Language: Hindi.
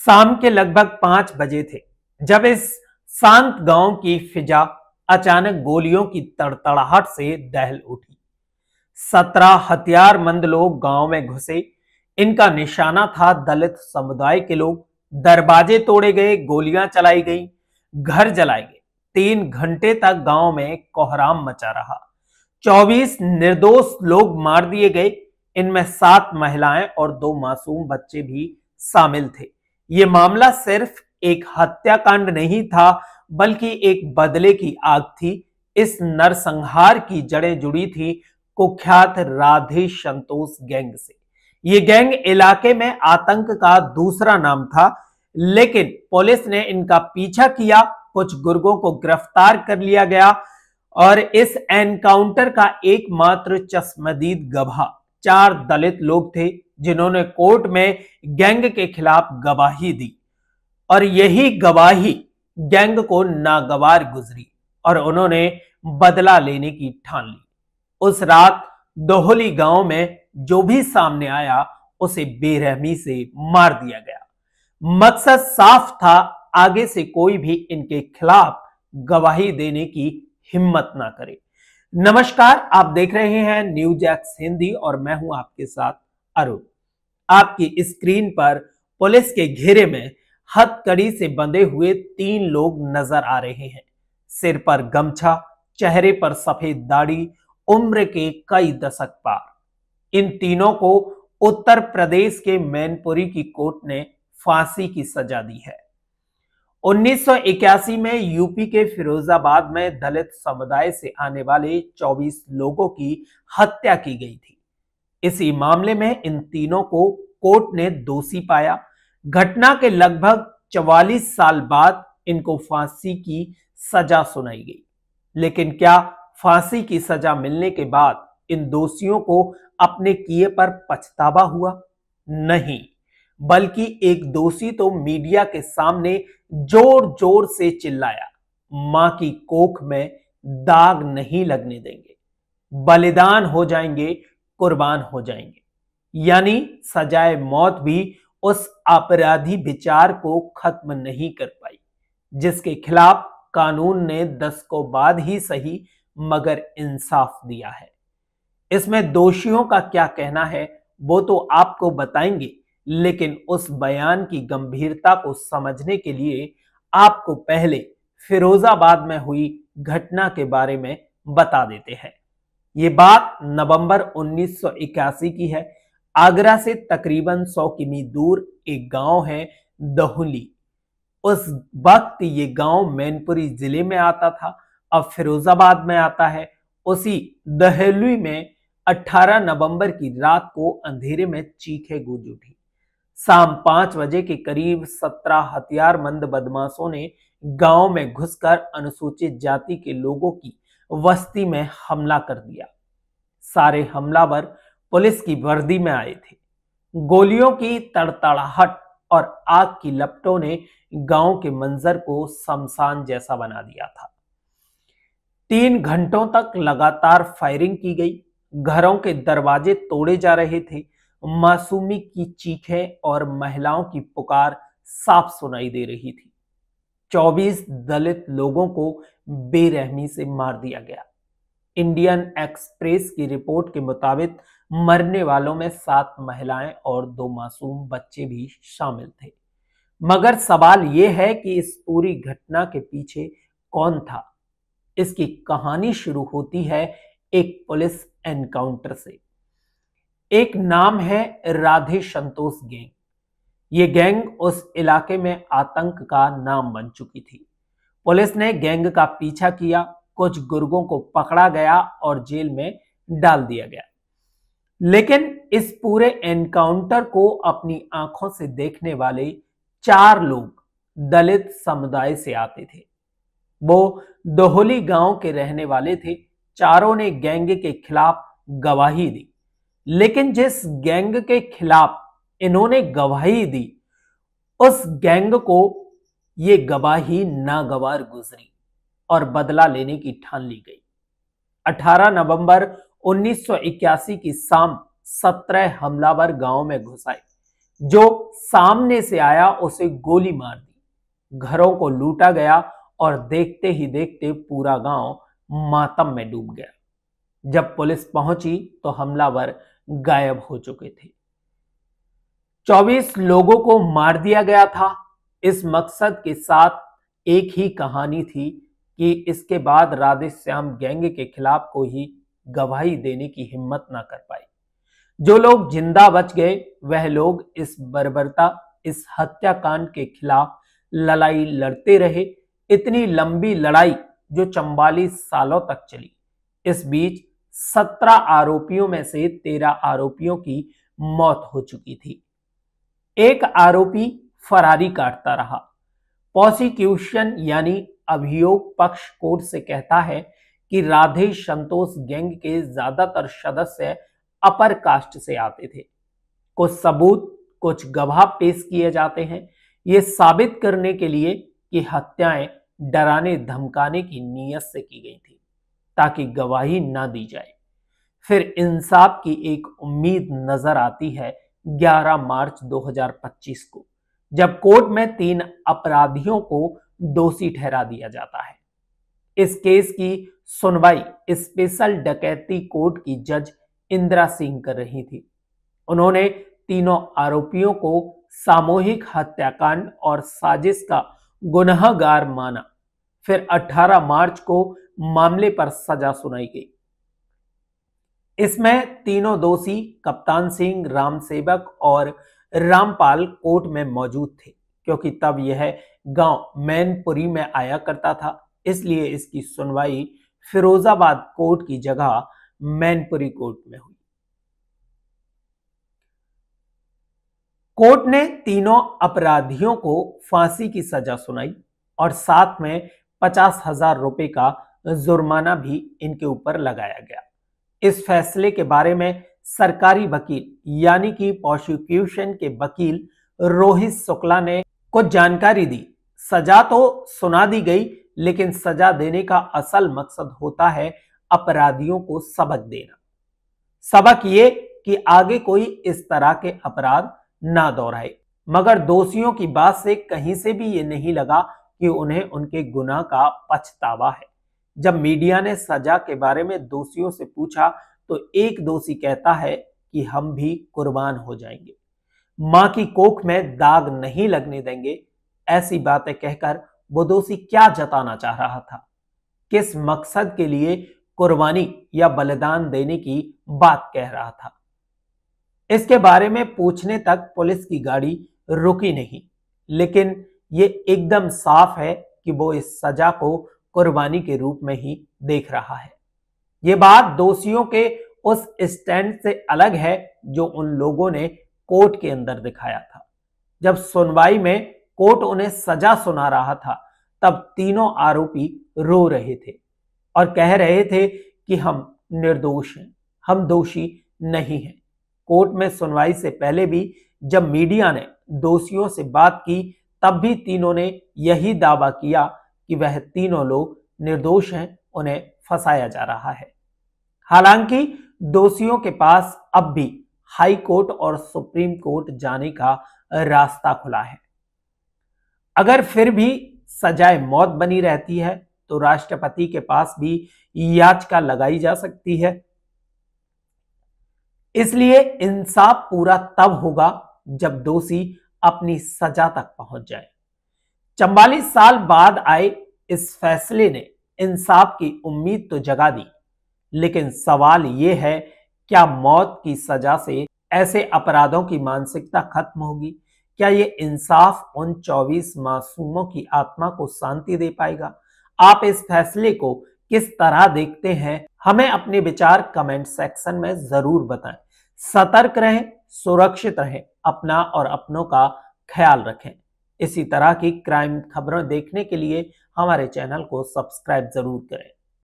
शाम के लगभग 5 बजे थे जब इस शांत गांव की फिजा अचानक गोलियों की तड़तड़ाहट से दहल उठी। 17 हथियारबंद लोग गांव में घुसे। इनका निशाना था दलित समुदाय के लोग। दरवाजे तोड़े गए, गोलियां चलाई गई, घर जलाए गए। 3 घंटे तक गांव में कोहराम मचा रहा। 24 निर्दोष लोग मार दिए गए। इनमें 7 महिलाएं और 2 मासूम बच्चे भी शामिल थे। ये मामला सिर्फ एक हत्याकांड नहीं था, बल्कि एक बदले की आग थी। इस नरसंहार की जड़ें जुड़ी थी कुख्यात राधे संतोष गैंग से। ये गैंग इलाके में आतंक का दूसरा नाम था, लेकिन पुलिस ने इनका पीछा किया। कुछ गुर्गों को गिरफ्तार कर लिया गया और इस एनकाउंटर का एकमात्र चश्मदीद गवाह 4 दलित लोग थे, जिन्होंने कोर्ट में गैंग के खिलाफ गवाही दी। और यही गवाही गैंग को नागवार गुजरी और उन्होंने बदला लेने की ठान ली। उस रात दोहली गांव में जो भी सामने आया उसे बेरहमी से मार दिया गया। मकसद साफ था, आगे से कोई भी इनके खिलाफ गवाही देने की हिम्मत ना करे। नमस्कार, आप देख रहे हैं न्यूज एक्स हिंदी और मैं हूं आपके साथ अरुण। आपकी स्क्रीन पर पुलिस के घेरे में हथकड़ी से बंधे हुए 3 लोग नजर आ रहे हैं। सिर पर गमछा, चेहरे पर सफेद दाढ़ी, उम्र के कई दशक पार। इन तीनों को उत्तर प्रदेश के मैनपुरी की कोर्ट ने फांसी की सजा दी है। 1981 में यूपी के फिरोजाबाद में दलित समुदाय से आने वाले 24 लोगों की हत्या की गई थी। इसी मामले में इन तीनों को कोर्ट ने दोषी पाया। घटना के लगभग 44 साल बाद इनको फांसी की सजा सुनाई गई। लेकिन क्या फांसी की सजा मिलने के बाद इन दोषियों को अपने किए पर पछतावा हुआ? नहीं, बल्कि एक दोषी तो मीडिया के सामने जोर जोर से चिल्लाया, मां की कोख में दाग नहीं लगने देंगे, बलिदान हो जाएंगे, कुर्बान हो जाएंगे। यानी सजाए मौत भी उस अपराधी विचार को खत्म नहीं कर पाई, जिसके खिलाफ कानून ने दशकों बाद ही सही मगर इंसाफ दिया है। इसमें दोषियों का क्या कहना है वो तो आपको बताएंगे, लेकिन उस बयान की गंभीरता को समझने के लिए आपको पहले फिरोजाबाद में हुई घटना के बारे में बता देते हैं। ये बात नवंबर 1981 की है। आगरा से तकरीबन 100 किमी दूर एक गांव है दहुली। उस वक्त ये गांव मैनपुरी जिले में आता था, अब फिरोजाबाद में आता है। उसी दहुली में 18 नवंबर की रात को अंधेरे में चीखें गूंज उठी। शाम 5 बजे के करीब 17 हथियारबंद बदमाशों ने गांव में घुसकर अनुसूचित जाति के लोगों की बस्ती में हमला कर दिया। सारे हमलावर पुलिस की वर्दी में आए थे। गोलियों की तड़तड़ाहट और आग की लपटों ने गांव के मंजर को शमशान जैसा बना दिया था। 3 घंटों तक लगातार फायरिंग की गई। घरों के दरवाजे तोड़े जा रहे थे। मासूमी की चीखें और महिलाओं की पुकार साफ सुनाई दे रही थी। 24 दलित लोगों को बेरहमी से मार दिया गया। इंडियन एक्सप्रेस की रिपोर्ट के मुताबिक मरने वालों में 7 महिलाएं और 2 मासूम बच्चे भी शामिल थे। मगर सवाल यह है कि इस पूरी घटना के पीछे कौन था? इसकी कहानी शुरू होती है एक पुलिस एनकाउंटर से। एक नाम है राधे संतोष गैंग। ये गैंग उस इलाके में आतंक का नाम बन चुकी थी। पुलिस ने गैंग का पीछा किया, कुछ गुर्गों को पकड़ा गया और जेल में डाल दिया गया। लेकिन इस पूरे एनकाउंटर को अपनी आंखों से देखने वाले 4 लोग दलित समुदाय से आते थे। वो दोहली गांव के रहने वाले थे। चारों ने गैंग के खिलाफ गवाही दी, लेकिन जिस गैंग के खिलाफ इन्होंने गवाही दी, उस गैंग को ये गवाही नागवार गुजरी और बदला लेने की ठान ली गई। 18 नवंबर 1981 की शाम 17 हमलावर गांव में घुस आए। जो सामने से आया उसे गोली मार दी। घरों को लूटा गया और देखते ही देखते पूरा गांव मातम में डूब गया। जब पुलिस पहुंची तो हमलावर गायब हो चुके थे। 24 लोगों को मार दिया गया था। इस मकसद के साथ एक ही कहानी थी कि इसके बाद राधेश्याम गैंग के खिलाफ कोई गवाही देने की हिम्मत ना कर पाई। जो लोग जिंदा बच गए वह लोग इस बर्बरता, इस हत्याकांड के खिलाफ लड़ाई लड़ते रहे। इतनी लंबी लड़ाई जो 44 सालों तक चली। इस बीच 17 आरोपियों में से 13 आरोपियों की मौत हो चुकी थी। एक आरोपी फरारी काटता रहा। प्रोसिक्यूशन यानी अभियोग पक्ष कोर्ट से कहता है कि राधे संतोष गैंग के ज्यादातर सदस्य अपर कास्ट से आते थे। कुछ सबूत, कुछ गवाह पेश किए जाते हैं ये साबित करने के लिए कि हत्याएं डराने धमकाने की नीयत से की गई थी ताकि गवाही ना दी जाए। फिर इंसाफ की एक उम्मीद नजर आती है 11 मार्च 2025 को, जब कोर्ट में 3 अपराधियों को दोषी ठहरा दिया जाता है। इस केस की सुनवाई स्पेशल डकैती कोर्ट की जज इंदिरा सिंह कर रही थी। उन्होंने तीनों आरोपियों को सामूहिक हत्याकांड और साजिश का गुनहगार माना। फिर 18 मार्च को मामले पर सजा सुनाई गई। इसमें तीनों दोषी कप्तान सिंह, रामसेवक और रामपाल कोर्ट में मौजूद थे। क्योंकि तब यह गांव मैनपुरी में आया करता था, इसलिए इसकी सुनवाई फिरोजाबाद कोर्ट की जगह मैनपुरी कोर्ट में हुई। कोर्ट ने तीनों अपराधियों को फांसी की सजा सुनाई और साथ में 50,000 रुपए का जुर्माना भी इनके ऊपर लगाया गया। इस फैसले के बारे में सरकारी वकील यानी कि प्रोसिक्यूशन के वकील रोहित शुक्ला ने कुछ जानकारी दी। सजा तो सुना दी गई, लेकिन सजा देने का असल मकसद होता है अपराधियों को सबक देना। सबक ये कि आगे कोई इस तरह के अपराध ना दोहराए। मगर दोषियों की बात से कहीं से भी ये नहीं लगा कि उन्हें उनके गुनाह का पछतावा है। जब मीडिया ने सजा के बारे में दोषियों से पूछा तो एक दोषी कहता है कि हम भी कुर्बान हो जाएंगे, मां की कोख में दाग नहीं लगने देंगे। ऐसी बातें कहकर वो दोषी क्या जताना चाह रहा था, किस मकसद के लिए कुर्बानी या बलिदान देने की बात कह रहा था। इसके बारे में पूछने तक पुलिस की गाड़ी रुकी नहीं, लेकिन ये एकदम साफ है कि वो इस सजा को कुर्बानी के रूप में ही देख रहा है। ये बात दोषियों के उस स्टैंड से अलग है जो उन लोगों ने कोर्ट के अंदर दिखाया था। जब सुनवाई में कोर्ट उन्हें सजा सुना रहा था तब तीनों आरोपी रो रहे थे और कह रहे थे कि हम निर्दोष हैं, हम दोषी नहीं हैं। कोर्ट में सुनवाई से पहले भी जब मीडिया ने दोषियों से बात की तब भी तीनों ने यही दावा किया कि वह तीनों लोग निर्दोष हैं, उन्हें फंसाया जा रहा है। हालांकि दोषियों के पास अब भी हाई कोर्ट और सुप्रीम कोर्ट जाने का रास्ता खुला है। अगर फिर भी सजाए मौत बनी रहती है तो राष्ट्रपति के पास भी याचिका लगाई जा सकती है। इसलिए इंसाफ पूरा तब होगा जब दोषी अपनी सजा तक पहुंच जाए। 44 साल बाद आए इस फैसले ने इंसाफ की उम्मीद तो जगा दी, लेकिन सवाल यह है क्या मौत की सजा से ऐसे अपराधों की मानसिकता खत्म होगी? क्या ये इंसाफ उन 24 मासूमों की आत्मा को शांति दे पाएगा? आप इस फैसले को किस तरह देखते हैं? हमें अपने विचार कमेंट सेक्शन में जरूर बताएं। सतर्क रहें, सुरक्षित रहें, अपना और अपनों का ख्याल रखें। इसी तरह की क्राइम खबरें देखने के लिए हमारे चैनल को सब्सक्राइब जरूर करें।